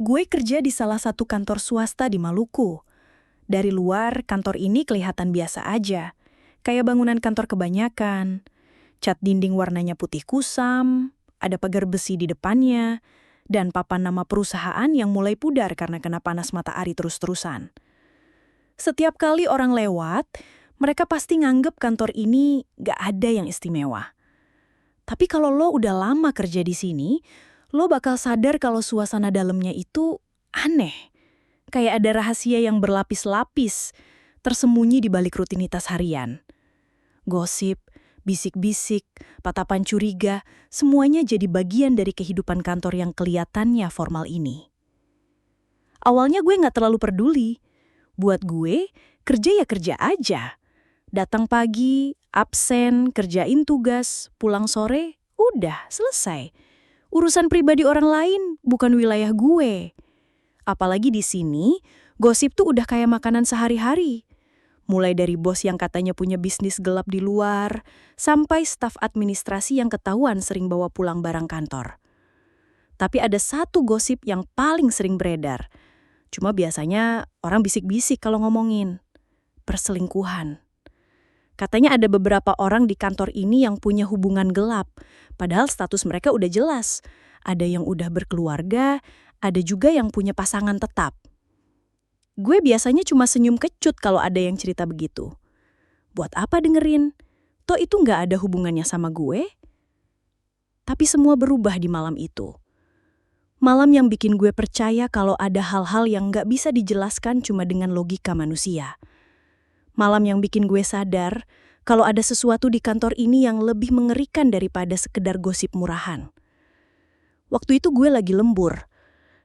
Gue kerja di salah satu kantor swasta di Maluku. Dari luar, kantor ini kelihatan biasa aja. Kayak bangunan kantor kebanyakan. Cat dinding warnanya putih kusam, ada pagar besi di depannya, dan papan nama perusahaan yang mulai pudar karena kena panas matahari terus-terusan. Setiap kali orang lewat, mereka pasti nganggep kantor ini gak ada yang istimewa. Tapi kalau lo udah lama kerja di sini, lo bakal sadar kalau suasana dalamnya itu aneh. Kayak ada rahasia yang berlapis-lapis, tersembunyi di balik rutinitas harian. Gosip, bisik-bisik, tatapan curiga, semuanya jadi bagian dari kehidupan kantor yang kelihatannya formal ini. Awalnya gue gak terlalu peduli. Buat gue, kerja ya kerja aja. Datang pagi, absen, kerjain tugas, pulang sore, udah selesai. Urusan pribadi orang lain bukan wilayah gue. Apalagi di sini, gosip tuh udah kayak makanan sehari-hari. Mulai dari bos yang katanya punya bisnis gelap di luar, sampai staf administrasi yang ketahuan sering bawa pulang barang kantor. Tapi ada satu gosip yang paling sering beredar. Cuma biasanya orang bisik-bisik kalau ngomongin. Perselingkuhan. Katanya ada beberapa orang di kantor ini yang punya hubungan gelap, padahal status mereka udah jelas. Ada yang udah berkeluarga, ada juga yang punya pasangan tetap. Gue biasanya cuma senyum kecut kalau ada yang cerita begitu. Buat apa dengerin? Toh itu nggak ada hubungannya sama gue. Tapi semua berubah di malam itu. Malam yang bikin gue percaya kalau ada hal-hal yang nggak bisa dijelaskan cuma dengan logika manusia. Malam yang bikin gue sadar kalau ada sesuatu di kantor ini yang lebih mengerikan daripada sekedar gosip murahan. Waktu itu gue lagi lembur.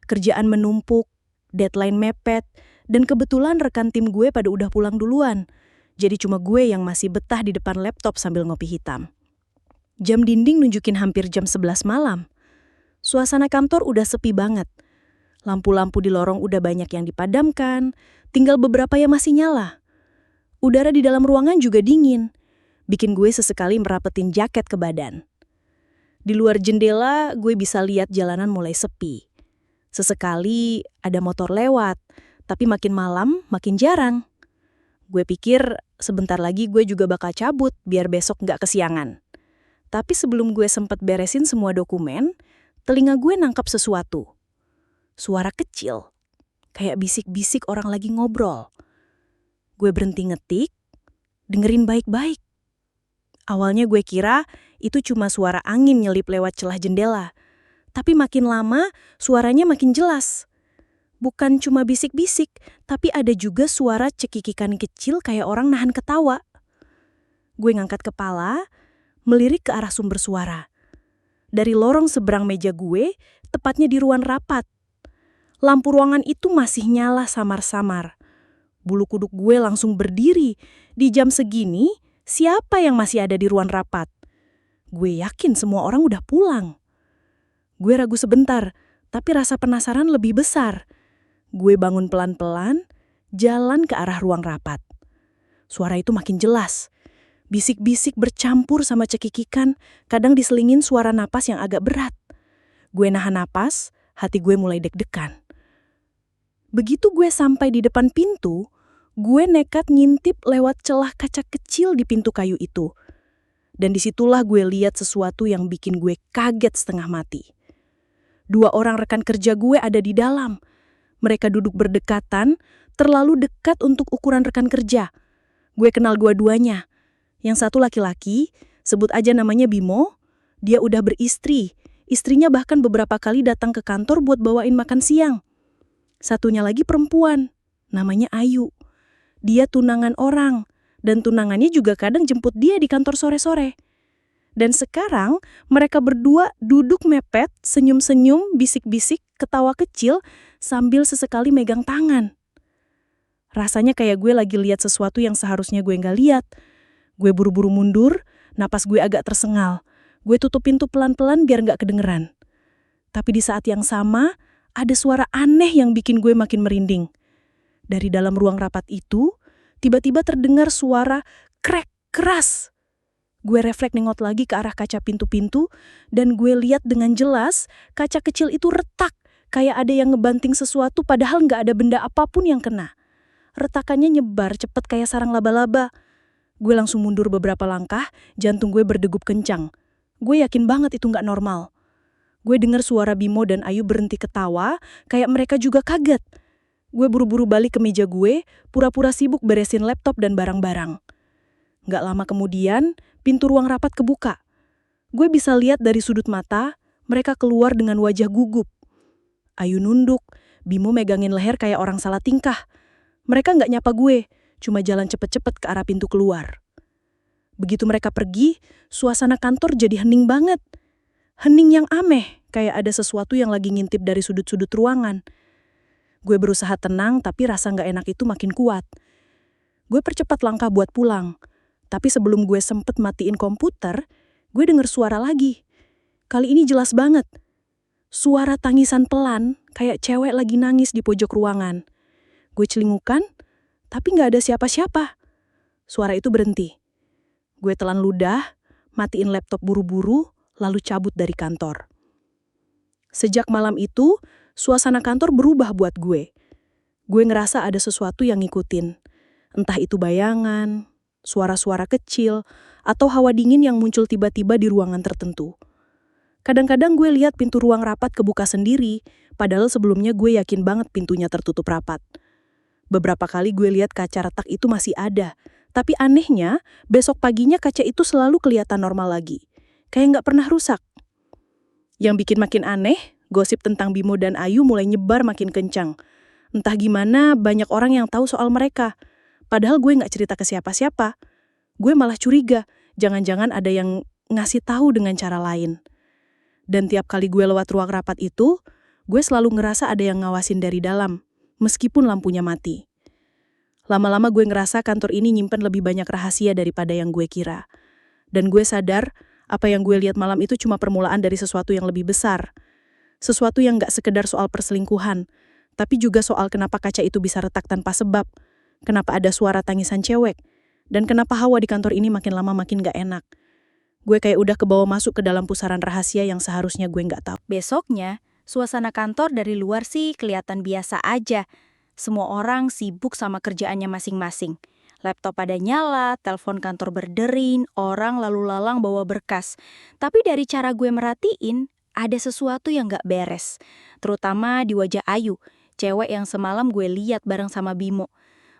Kerjaan menumpuk, deadline mepet, dan kebetulan rekan tim gue pada udah pulang duluan. Jadi cuma gue yang masih betah di depan laptop sambil ngopi hitam. Jam dinding nunjukin hampir jam 11 malam. Suasana kantor udah sepi banget. Lampu-lampu di lorong udah banyak yang dipadamkan, tinggal beberapa yang masih nyala. Udara di dalam ruangan juga dingin, bikin gue sesekali merapetin jaket ke badan. Di luar jendela, gue bisa lihat jalanan mulai sepi. Sesekali ada motor lewat, tapi makin malam makin jarang. Gue pikir sebentar lagi gue juga bakal cabut biar besok nggak kesiangan. Tapi sebelum gue sempat beresin semua dokumen, telinga gue nangkap sesuatu. Suara kecil, kayak bisik-bisik orang lagi ngobrol. Gue berhenti ngetik, dengerin baik-baik. Awalnya gue kira itu cuma suara angin nyelip lewat celah jendela. Tapi makin lama, suaranya makin jelas. Bukan cuma bisik-bisik, tapi ada juga suara cekikikan kecil kayak orang nahan ketawa. Gue ngangkat kepala, melirik ke arah sumber suara. Dari lorong seberang meja gue, tepatnya di ruang rapat. Lampu ruangan itu masih nyala samar-samar. Bulu kuduk gue langsung berdiri. Di jam segini, siapa yang masih ada di ruang rapat? Gue yakin semua orang udah pulang. Gue ragu sebentar, tapi rasa penasaran lebih besar. Gue bangun pelan-pelan, jalan ke arah ruang rapat. Suara itu makin jelas. Bisik-bisik bercampur sama cekikikan, kadang diselingin suara napas yang agak berat. Gue nahan napas, hati gue mulai deg-degan. Begitu gue sampai di depan pintu, gue nekat ngintip lewat celah kaca kecil di pintu kayu itu. Dan disitulah gue lihat sesuatu yang bikin gue kaget setengah mati. 2 orang rekan kerja gue ada di dalam. Mereka duduk berdekatan, terlalu dekat untuk ukuran rekan kerja. Gue kenal dua-duanya. Yang satu laki-laki, sebut aja namanya Bimo, dia udah beristri. Istrinya bahkan beberapa kali datang ke kantor buat bawain makan siang. Satunya lagi perempuan, namanya Ayu. Dia tunangan orang, dan tunangannya juga kadang jemput dia di kantor sore-sore. Dan sekarang mereka berdua duduk mepet, senyum-senyum, bisik-bisik, ketawa kecil, sambil sesekali megang tangan. Rasanya kayak gue lagi lihat sesuatu yang seharusnya gue nggak lihat. Gue buru-buru mundur, napas gue agak tersengal. Gue tutup pintu pelan-pelan biar nggak kedengeran. Tapi di saat yang sama, ada suara aneh yang bikin gue makin merinding. Dari dalam ruang rapat itu, tiba-tiba terdengar suara krek keras. Gue refleks nengok lagi ke arah kaca pintu-pintu, dan gue lihat dengan jelas kaca kecil itu retak, Kayak ada yang ngebanting sesuatu padahal nggak ada benda apapun yang kena. Retakannya nyebar cepet kayak sarang laba-laba. Gue langsung mundur beberapa langkah, jantung gue berdegup kencang. Gue yakin banget itu nggak normal. Gue dengar suara Bimo dan Ayu berhenti ketawa, kayak mereka juga kaget. Gue buru-buru balik ke meja gue, pura-pura sibuk beresin laptop dan barang-barang. Nggak lama kemudian, pintu ruang rapat kebuka. Gue bisa lihat dari sudut mata, mereka keluar dengan wajah gugup. Ayu nunduk, Bimo megangin leher kayak orang salah tingkah. Mereka nggak nyapa gue, cuma jalan cepet-cepet ke arah pintu keluar. Begitu mereka pergi, suasana kantor jadi hening banget. Hening yang aneh, kayak ada sesuatu yang lagi ngintip dari sudut-sudut ruangan. Gue berusaha tenang, tapi rasa nggak enak itu makin kuat. Gue percepat langkah buat pulang. Tapi sebelum gue sempet matiin komputer, gue denger suara lagi. Kali ini jelas banget. Suara tangisan pelan, kayak cewek lagi nangis di pojok ruangan. Gue celingukan, tapi nggak ada siapa-siapa. Suara itu berhenti. Gue telan ludah, matiin laptop buru-buru, lalu cabut dari kantor. Sejak malam itu, suasana kantor berubah buat gue. Gue ngerasa ada sesuatu yang ngikutin. Entah itu bayangan, suara-suara kecil, atau hawa dingin yang muncul tiba-tiba di ruangan tertentu. Kadang-kadang gue lihat pintu ruang rapat kebuka sendiri, padahal sebelumnya gue yakin banget pintunya tertutup rapat. Beberapa kali gue lihat kaca retak itu masih ada, tapi anehnya, besok paginya kaca itu selalu kelihatan normal lagi. Kayak nggak pernah rusak. Yang bikin makin aneh, gosip tentang Bimo dan Ayu mulai nyebar makin kencang. Entah gimana, banyak orang yang tahu soal mereka. Padahal gue nggak cerita ke siapa-siapa. Gue malah curiga, jangan-jangan ada yang ngasih tahu dengan cara lain. Dan tiap kali gue lewat ruang rapat itu, gue selalu ngerasa ada yang ngawasin dari dalam, meskipun lampunya mati. Lama-lama gue ngerasa kantor ini nyimpen lebih banyak rahasia daripada yang gue kira. Dan gue sadar, apa yang gue lihat malam itu cuma permulaan dari sesuatu yang lebih besar. Sesuatu yang gak sekedar soal perselingkuhan, tapi juga soal kenapa kaca itu bisa retak tanpa sebab, kenapa ada suara tangisan cewek, dan kenapa hawa di kantor ini makin lama makin gak enak. Gue kayak udah kebawa masuk ke dalam pusaran rahasia yang seharusnya gue gak tahu. Besoknya, suasana kantor dari luar sih kelihatan biasa aja. Semua orang sibuk sama kerjaannya masing-masing. Laptop pada nyala, telepon kantor berdering, orang lalu lalang bawa berkas. Tapi dari cara gue merhatiin, ada sesuatu yang gak beres. Terutama di wajah Ayu, cewek yang semalam gue lihat bareng sama Bimo.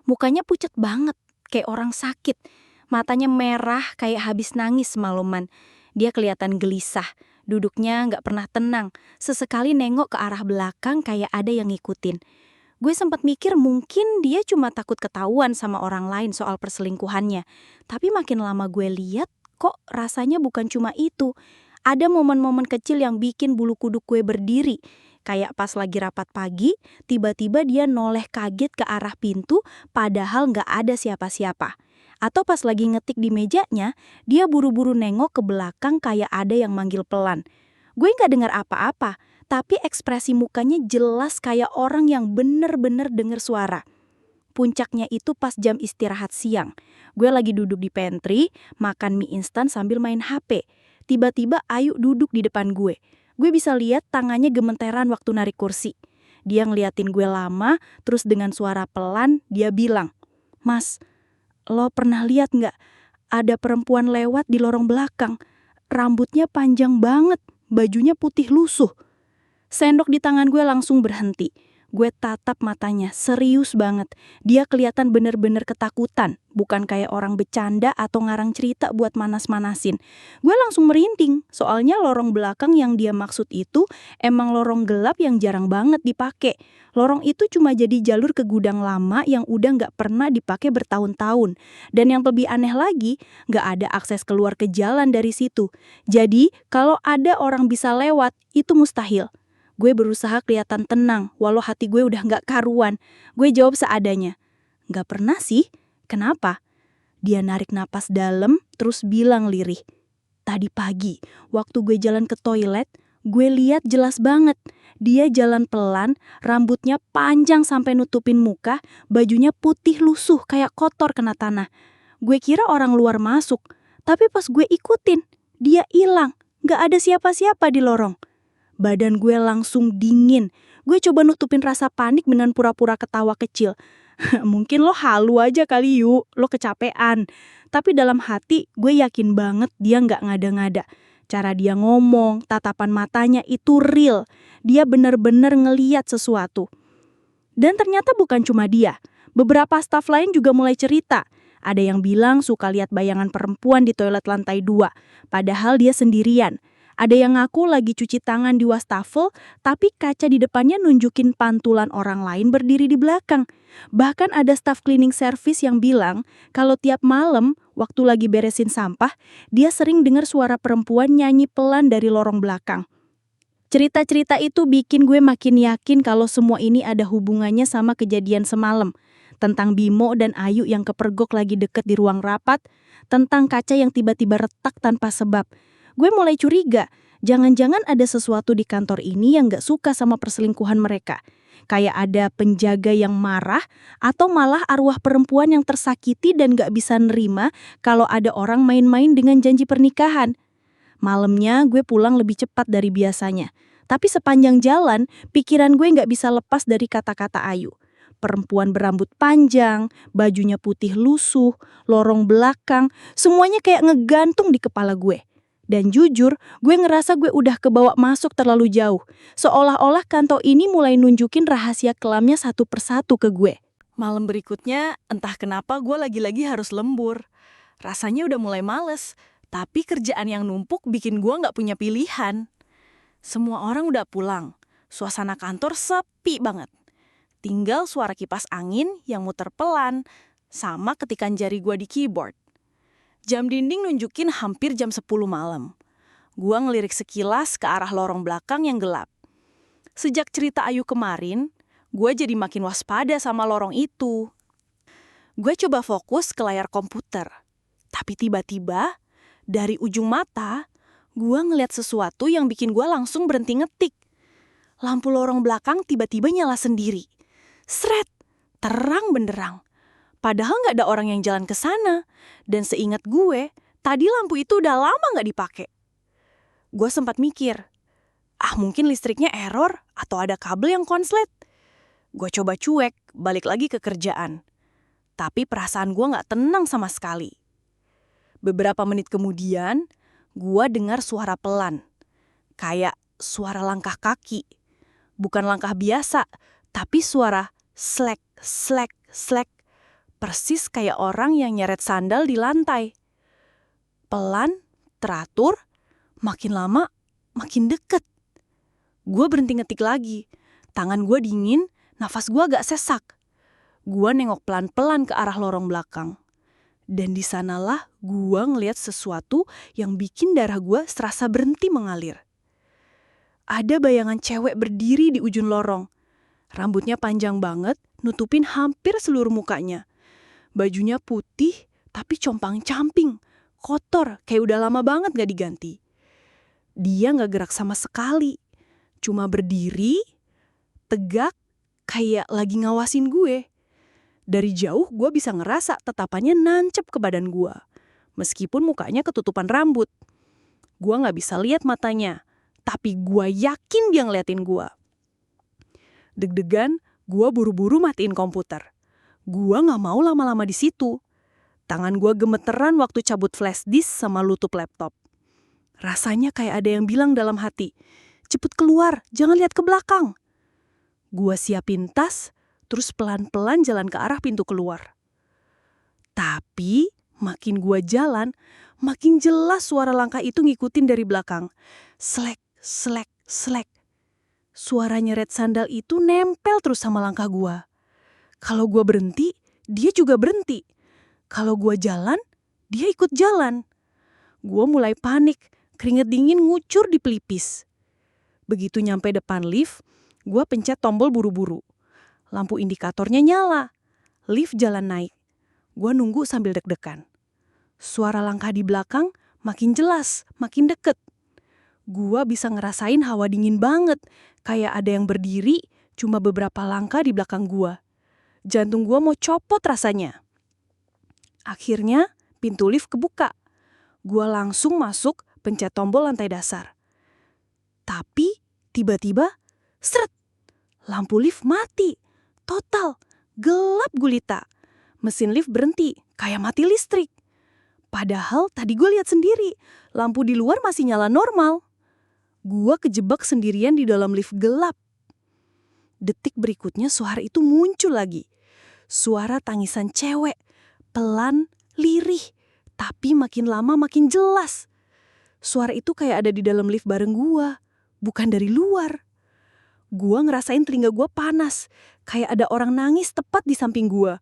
Mukanya pucat banget, kayak orang sakit. Matanya merah kayak habis nangis semalaman. Dia kelihatan gelisah, duduknya gak pernah tenang. Sesekali nengok ke arah belakang kayak ada yang ngikutin. Gue sempat mikir mungkin dia cuma takut ketahuan sama orang lain soal perselingkuhannya. Tapi makin lama gue lihat, kok rasanya bukan cuma itu. Ada momen-momen kecil yang bikin bulu kuduk gue berdiri. Kayak pas lagi rapat pagi, tiba-tiba dia noleh kaget ke arah pintu padahal nggak ada siapa-siapa. Atau pas lagi ngetik di mejanya, dia buru-buru nengok ke belakang kayak ada yang manggil pelan. Gue nggak dengar apa-apa, tapi ekspresi mukanya jelas kayak orang yang bener-bener denger suara. Puncaknya itu pas jam istirahat siang. Gue lagi duduk di pantry, makan mie instan sambil main HP. Tiba-tiba Ayu duduk di depan gue. Gue bisa lihat tangannya gemeteran waktu narik kursi. Dia ngeliatin gue lama, terus dengan suara pelan dia bilang, "Mas, lo pernah lihat nggak? Ada perempuan lewat di lorong belakang. Rambutnya panjang banget, bajunya putih lusuh." Sendok di tangan gue langsung berhenti. Gue tatap matanya, serius banget. Dia kelihatan bener-bener ketakutan, bukan kayak orang bercanda atau ngarang cerita buat manas-manasin. Gue langsung merinding, soalnya lorong belakang yang dia maksud itu emang lorong gelap yang jarang banget dipakai. Lorong itu cuma jadi jalur ke gudang lama yang udah gak pernah dipakai bertahun-tahun. Dan yang lebih aneh lagi, gak ada akses keluar ke jalan dari situ. Jadi, kalau ada orang bisa lewat, itu mustahil. Gue berusaha kelihatan tenang, walau hati gue udah gak karuan. Gue jawab seadanya. "Gak pernah sih. Kenapa?" Dia narik napas dalam, terus bilang lirih. "Tadi pagi, waktu gue jalan ke toilet, gue lihat jelas banget. Dia jalan pelan, rambutnya panjang sampai nutupin muka, bajunya putih lusuh kayak kotor kena tanah. Gue kira orang luar masuk, tapi pas gue ikutin, dia hilang. Gak ada siapa-siapa di lorong." Badan gue langsung dingin. Gue coba nutupin rasa panik dengan pura-pura ketawa kecil. Mungkin lo halu aja kali Yu, lo kecapean. Tapi dalam hati gue yakin banget dia nggak ngada-ngada. Cara dia ngomong, tatapan matanya itu real. Dia bener-bener ngeliat sesuatu. Dan ternyata bukan cuma dia. Beberapa staf lain juga mulai cerita. Ada yang bilang suka lihat bayangan perempuan di toilet lantai 2, padahal dia sendirian. Ada yang ngaku lagi cuci tangan di wastafel, tapi kaca di depannya nunjukin pantulan orang lain berdiri di belakang. Bahkan ada staf cleaning service yang bilang kalau tiap malam waktu lagi beresin sampah, dia sering dengar suara perempuan nyanyi pelan dari lorong belakang. Cerita-cerita itu bikin gue makin yakin kalau semua ini ada hubungannya sama kejadian semalam. Tentang Bimo dan Ayu yang kepergok lagi deket di ruang rapat, tentang kaca yang tiba-tiba retak tanpa sebab. Gue mulai curiga, jangan-jangan ada sesuatu di kantor ini yang gak suka sama perselingkuhan mereka. Kayak ada penjaga yang marah, atau malah arwah perempuan yang tersakiti dan gak bisa nerima kalau ada orang main-main dengan janji pernikahan. Malamnya gue pulang lebih cepat dari biasanya. Tapi sepanjang jalan, pikiran gue gak bisa lepas dari kata-kata Ayu. Perempuan berambut panjang, bajunya putih lusuh, lorong belakang, semuanya kayak ngegantung di kepala gue. Dan jujur, gue ngerasa gue udah kebawa masuk terlalu jauh. Seolah-olah kantor ini mulai nunjukin rahasia kelamnya satu persatu ke gue. Malam berikutnya, entah kenapa gue lagi-lagi harus lembur. Rasanya udah mulai males, tapi kerjaan yang numpuk bikin gue nggak punya pilihan. Semua orang udah pulang, suasana kantor sepi banget. Tinggal suara kipas angin yang muter pelan, sama ketikan jari gue di keyboard. Jam dinding nunjukin hampir jam 10 malam. Gue ngelirik sekilas ke arah lorong belakang yang gelap. Sejak cerita Ayu kemarin, gue jadi makin waspada sama lorong itu. Gue coba fokus ke layar komputer. Tapi tiba-tiba, dari ujung mata, gue ngeliat sesuatu yang bikin gue langsung berhenti ngetik. Lampu lorong belakang tiba-tiba nyala sendiri. Sret, terang benderang. Padahal nggak ada orang yang jalan ke sana. Dan seingat gue, tadi lampu itu udah lama nggak dipakai. Gue sempat mikir, mungkin listriknya error atau ada kabel yang konslet. Gue coba cuek, balik lagi ke kerjaan. Tapi perasaan gue nggak tenang sama sekali. Beberapa menit kemudian, gue dengar suara pelan. Kayak suara langkah kaki. Bukan langkah biasa, tapi suara slek, slek, slek. Persis kayak orang yang nyeret sandal di lantai. Pelan, teratur, makin lama, makin deket. Gue berhenti ngetik lagi. Tangan gue dingin, nafas gue agak sesak. Gue nengok pelan-pelan ke arah lorong belakang. Dan di sanalah gue ngeliat sesuatu yang bikin darah gue serasa berhenti mengalir. Ada bayangan cewek berdiri di ujung lorong. Rambutnya panjang banget, nutupin hampir seluruh mukanya. Bajunya putih, tapi compang-camping. Kotor, kayak udah lama banget gak diganti. Dia gak gerak sama sekali. Cuma berdiri, tegak, kayak lagi ngawasin gue. Dari jauh gue bisa ngerasa tatapannya nancep ke badan gue. Meskipun mukanya ketutupan rambut. Gue gak bisa lihat matanya. Tapi gue yakin dia ngeliatin gue. Deg-degan, gue buru-buru matiin komputer. Gue gak mau lama-lama di situ. Tangan gue gemeteran waktu cabut flash disk sama lutup laptop. Rasanya kayak ada yang bilang dalam hati, cepet keluar, jangan lihat ke belakang. Gue siapin tas, terus pelan-pelan jalan ke arah pintu keluar. Tapi makin gue jalan, makin jelas suara langkah itu ngikutin dari belakang. Slek, slek, slek. Suara nyeret sandal itu nempel terus sama langkah gue. Kalau gue berhenti, dia juga berhenti. Kalau gue jalan, dia ikut jalan. Gue mulai panik, keringet dingin ngucur di pelipis. Begitu nyampe depan lift, gue pencet tombol buru-buru. Lampu indikatornya nyala. Lift jalan naik. Gue nunggu sambil deg-degan. Suara langkah di belakang makin jelas, makin deket. Gue bisa ngerasain hawa dingin banget, kayak ada yang berdiri cuma beberapa langkah di belakang gue. Jantung gue mau copot rasanya. Akhirnya pintu lift kebuka. Gue langsung masuk, pencet tombol lantai dasar. Tapi tiba-tiba, seret, Lampu lift mati. Total. Gelap gulita. Mesin lift berhenti, kayak mati listrik. Padahal tadi gue lihat sendiri, lampu di luar masih nyala normal. Gue kejebak sendirian di dalam lift gelap. Detik berikutnya suara itu muncul lagi. Suara tangisan cewek, pelan, lirih, tapi makin lama makin jelas. Suara itu kayak ada di dalam lift bareng gue, bukan dari luar. Gue ngerasain telinga gue panas, kayak ada orang nangis tepat di samping gue.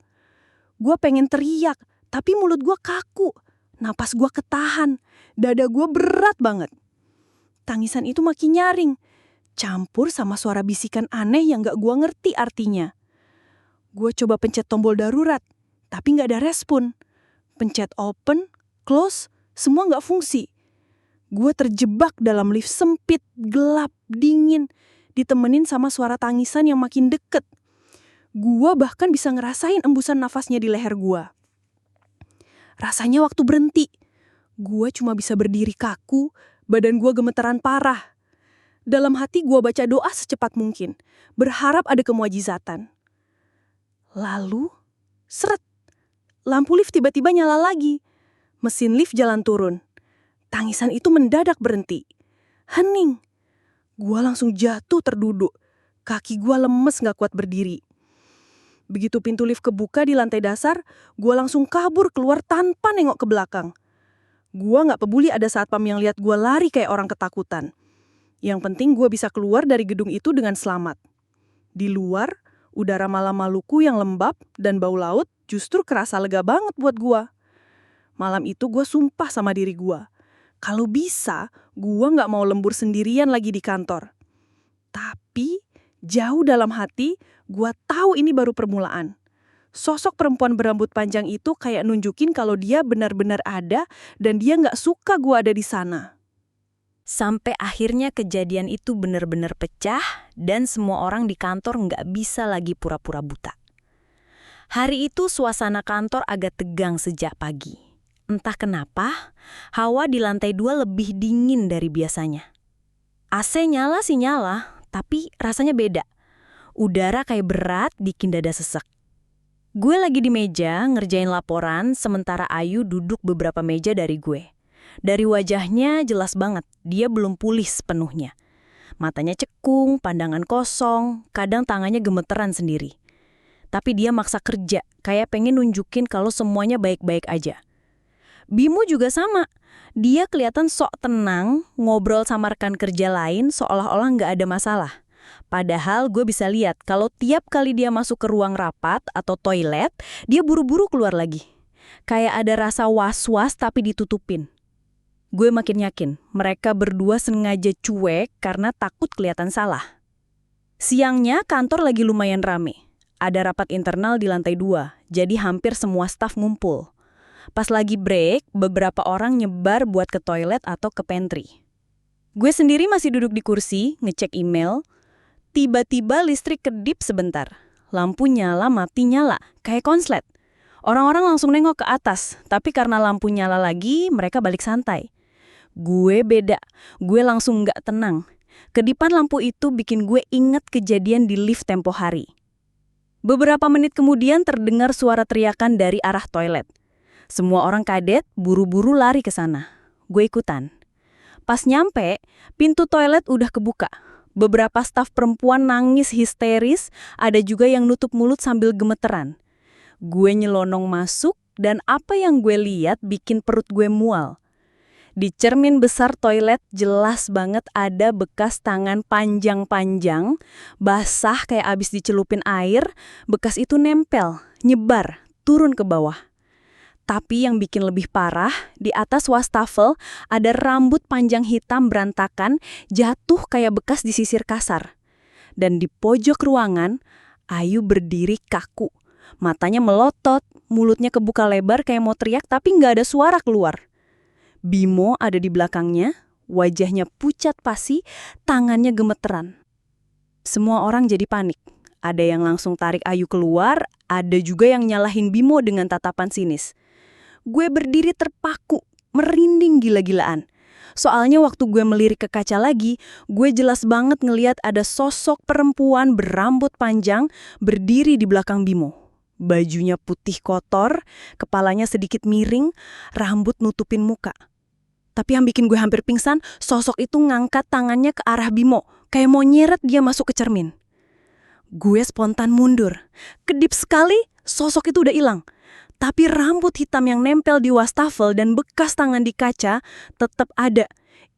Gue pengen teriak, tapi mulut gue kaku. Napas gue ketahan, dada gue berat banget. Tangisan itu makin nyaring, campur sama suara bisikan aneh yang gak gue ngerti artinya. Gue coba pencet tombol darurat, tapi gak ada respon. Pencet open, close, semua gak fungsi. Gue terjebak dalam lift sempit, gelap, dingin, ditemenin sama suara tangisan yang makin deket. Gue bahkan bisa ngerasain embusan nafasnya di leher gue. Rasanya waktu berhenti. Gue cuma bisa berdiri kaku, badan gue gemeteran parah. Dalam hati gue baca doa secepat mungkin, berharap ada kemuajizatan. Lalu, seret, lampu lift tiba-tiba nyala lagi. Mesin lift jalan turun. Tangisan itu mendadak berhenti. Hening. Gue langsung jatuh terduduk. Kaki gue lemes gak kuat berdiri. Begitu pintu lift kebuka di lantai dasar, gue langsung kabur keluar tanpa nengok ke belakang. Gue gak peduli ada satpam yang lihat gue lari kayak orang ketakutan. Yang penting gue bisa keluar dari gedung itu dengan selamat. Di luar, udara malam Maluku yang lembab dan bau laut justru kerasa lega banget buat gue. Malam itu gue sumpah sama diri gue. Kalau bisa, gue gak mau lembur sendirian lagi di kantor. Tapi, jauh dalam hati, gue tahu ini baru permulaan. Sosok perempuan berambut panjang itu kayak nunjukin kalau dia benar-benar ada dan dia gak suka gue ada di sana. Sampai akhirnya kejadian itu benar-benar pecah dan semua orang di kantor nggak bisa lagi pura-pura buta. Hari itu suasana kantor agak tegang sejak pagi. Entah kenapa, hawa di lantai 2 lebih dingin dari biasanya. AC nyala sih nyala, tapi rasanya beda. Udara kayak berat bikin dada sesek. Gue lagi di meja ngerjain laporan sementara Ayu duduk beberapa meja dari gue. Dari wajahnya jelas banget, dia belum pulih sepenuhnya. Matanya cekung, pandangan kosong, kadang tangannya gemeteran sendiri. Tapi dia maksa kerja, kayak pengen nunjukin kalau semuanya baik-baik aja. Bimo juga sama. Dia kelihatan sok tenang, ngobrol sama rekan kerja lain seolah-olah nggak ada masalah. Padahal gue bisa lihat kalau tiap kali dia masuk ke ruang rapat atau toilet, dia buru-buru keluar lagi. Kayak ada rasa was-was tapi ditutupin. Gue makin yakin mereka berdua sengaja cuek karena takut kelihatan salah. Siangnya kantor lagi lumayan rame. Ada rapat internal di lantai 2, jadi hampir semua staf ngumpul. Pas lagi break, beberapa orang nyebar buat ke toilet atau ke pantry. Gue sendiri masih duduk di kursi, ngecek email. Tiba-tiba listrik kedip sebentar. Lampu nyala, mati nyala, kayak konslet. Orang-orang langsung nengok ke atas, tapi karena lampu nyala lagi, mereka balik santai. Gue beda, gue langsung nggak tenang. Kedipan lampu itu bikin gue inget kejadian di lift tempo hari. Beberapa menit kemudian terdengar suara teriakan dari arah toilet. Semua orang kaget, buru-buru lari ke sana. Gue ikutan. Pas nyampe, pintu toilet udah kebuka. Beberapa staf perempuan nangis histeris, ada juga yang nutup mulut sambil gemeteran. Gue nyelonong masuk dan apa yang gue lihat bikin perut gue mual. Di cermin besar toilet jelas banget ada bekas tangan panjang-panjang, basah kayak abis dicelupin air, bekas itu nempel, nyebar, turun ke bawah. Tapi yang bikin lebih parah, di atas wastafel ada rambut panjang hitam berantakan, jatuh kayak bekas disisir kasar. Dan di pojok ruangan, Ayu berdiri kaku. Matanya melotot, mulutnya kebuka lebar kayak mau teriak tapi nggak ada suara keluar. Bimo ada di belakangnya, wajahnya pucat pasi, tangannya gemeteran. Semua orang jadi panik. Ada yang langsung tarik Ayu keluar, ada juga yang nyalahin Bimo dengan tatapan sinis. Gue berdiri terpaku, merinding gila-gilaan. Soalnya waktu gue melirik ke kaca lagi, gue jelas banget ngeliat ada sosok perempuan berambut panjang berdiri di belakang Bimo. Bajunya putih kotor, kepalanya sedikit miring, rambut nutupin muka. Tapi yang bikin gue hampir pingsan, sosok itu ngangkat tangannya ke arah Bimo, kayak mau nyeret dia masuk ke cermin. Gue spontan mundur. Kedip sekali, sosok itu udah hilang. Tapi rambut hitam yang nempel di wastafel dan bekas tangan di kaca tetap ada.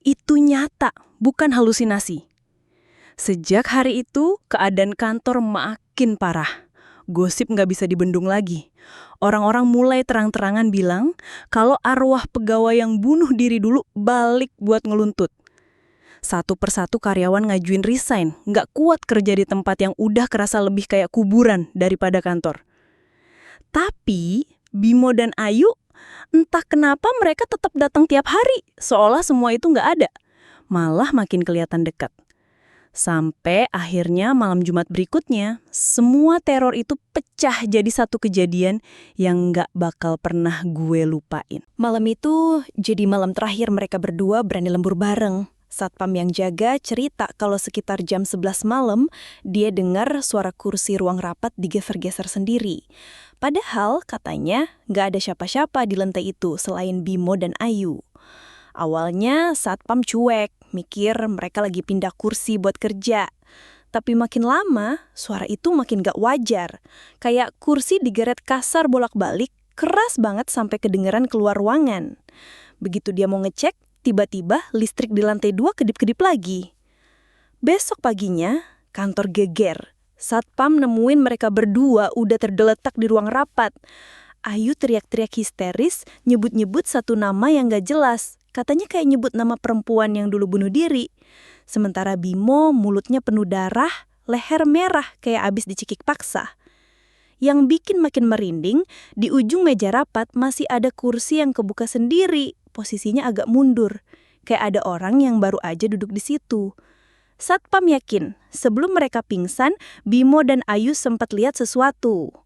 Itu nyata, bukan halusinasi. Sejak hari itu, keadaan kantor makin parah. Gosip nggak bisa dibendung lagi. Orang-orang mulai terang-terangan bilang kalau arwah pegawai yang bunuh diri dulu balik buat ngeluntut. Satu persatu karyawan ngajuin resign, nggak kuat kerja di tempat yang udah kerasa lebih kayak kuburan daripada kantor. Tapi Bimo dan Ayu, entah kenapa mereka tetap datang tiap hari, seolah semua itu nggak ada. Malah makin kelihatan dekat. Sampai akhirnya malam Jumat berikutnya, semua teror itu pecah jadi satu kejadian yang nggak bakal pernah gue lupain. Malam itu jadi malam terakhir mereka berdua berani lembur bareng. Satpam yang jaga cerita kalau sekitar jam 11 malam, dia dengar suara kursi ruang rapat digeser-geser sendiri. Padahal katanya nggak ada siapa-siapa di lantai itu selain Bimo dan Ayu. Awalnya Satpam cuek, mikir mereka lagi pindah kursi buat kerja. Tapi makin lama, suara itu makin gak wajar. Kayak kursi digeret kasar bolak-balik, keras banget sampai kedengeran keluar ruangan. Begitu dia mau ngecek, tiba-tiba listrik di lantai 2 kedip-kedip lagi. Besok paginya, kantor geger. Satpam nemuin mereka berdua udah tergeletak di ruang rapat. Ayu teriak-teriak histeris, nyebut-nyebut satu nama yang gak jelas. Katanya kayak nyebut nama perempuan yang dulu bunuh diri. Sementara Bimo mulutnya penuh darah, leher merah kayak abis dicekik paksa. Yang bikin makin merinding, di ujung meja rapat masih ada kursi yang kebuka sendiri, posisinya agak mundur. Kayak ada orang yang baru aja duduk di situ. Satpam yakin, sebelum mereka pingsan, Bimo dan Ayu sempat lihat sesuatu.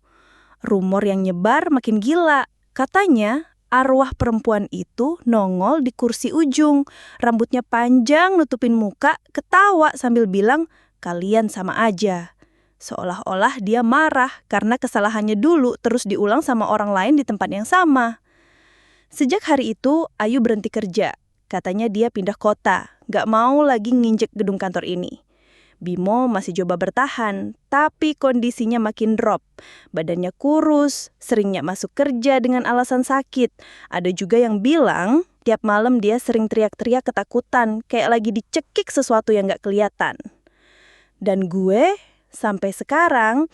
Rumor yang nyebar makin gila. Katanya arwah perempuan itu nongol di kursi ujung, rambutnya panjang nutupin muka, ketawa sambil bilang, "Kalian sama aja." Seolah-olah dia marah karena kesalahannya dulu terus diulang sama orang lain di tempat yang sama. Sejak hari itu, Ayu berhenti kerja. Katanya dia pindah kota, gak mau lagi nginjek gedung kantor ini. Bimo masih coba bertahan, tapi kondisinya makin drop. Badannya kurus, seringnya masuk kerja dengan alasan sakit. Ada juga yang bilang, tiap malam dia sering teriak-teriak ketakutan, kayak lagi dicekik sesuatu yang gak kelihatan. Dan gue, sampai sekarang,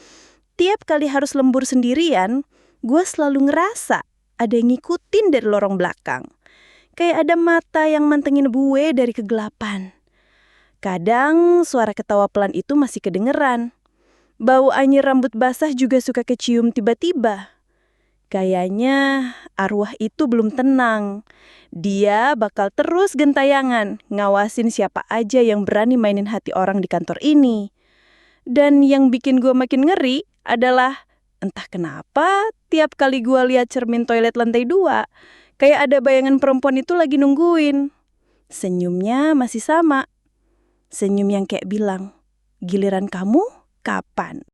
tiap kali harus lembur sendirian, gue selalu ngerasa ada yang ngikutin dari lorong belakang. Kayak ada mata yang mantengin gue dari kegelapan. Kadang suara ketawa pelan itu masih kedengeran. Bau anyir rambut basah juga suka kecium tiba-tiba. Kayaknya arwah itu belum tenang. Dia bakal terus gentayangan, ngawasin siapa aja yang berani mainin hati orang di kantor ini. Dan yang bikin gue makin ngeri adalah, entah kenapa tiap kali gue lihat cermin toilet lantai 2, kayak ada bayangan perempuan itu lagi nungguin. Senyumnya masih sama. Senyum yang kayak bilang, "Giliran kamu kapan?"